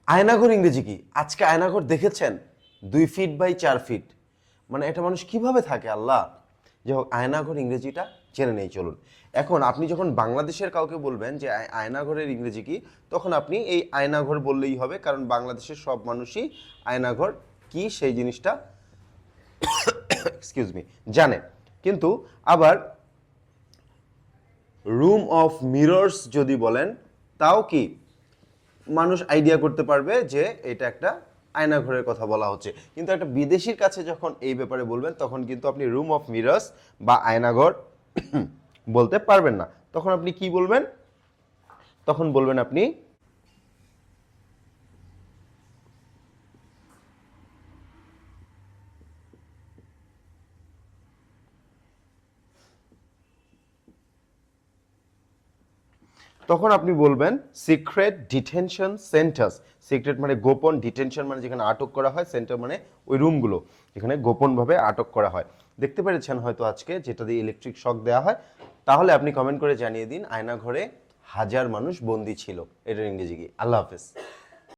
আয়নাঘর ইংরেজি কি? আজকে আয়নাঘর দেখেছেন? 2 ফিট বাই 4 ফিট। মানে এটা মানুষ কিভাবে থাকে আল্লাহ। যাই হোক, আয়নাঘর ইংরেজিটা জেনে নেই চলুন। এখন আপনি যখন বাংলাদেশের কাউকে বলবেন যে আয়নাঘরের ইংরেজি কি, তখন আপনি এই আয়নাঘর বললেই হবে, কারণ বাংলাদেশের সব মানুষই আয়নাঘর কি সেই জিনিসটা এক্সকিউজ মি জানে। কিন্তু আবার রুম অফ মিরর্স যদি বলেন, তাও কি মানুষ আইডিয়া করতে পারবে যে এটা একটা আয়নাঘরের কথা বলা হচ্ছে। কিন্তু একটা বিদেশির কাছে যখন এই ব্যাপারে বলবেন, তখন কিন্তু আপনি রুম অফ মিরর্স বা আয়নাঘর বলতে পারবেন না। তখন আপনি কি বলবেন? তখন বলবেন আপনি তখন আপনি বলবেন সিক্রেট ডিটেনশন সেন্টার্স। সিক্রেট মানে গোপন, ডিটেনশন মানে যেখানে আটক করা হয়, সেন্টার মানে ওই রুমগুলো যেখানে গোপনভাবে আটক করা হয়। দেখতে পেরেছেন হয়তো আজকে যেটা দিয়ে ইলেকট্রিক শক দেওয়া হয়। তাহলে আপনি কমেন্ট করে জানিয়ে দিন আয়নাঘরে হাজার মানুষ বন্দি ছিল, এটার ইংরেজি কি? আল্লাহ হাফেজ।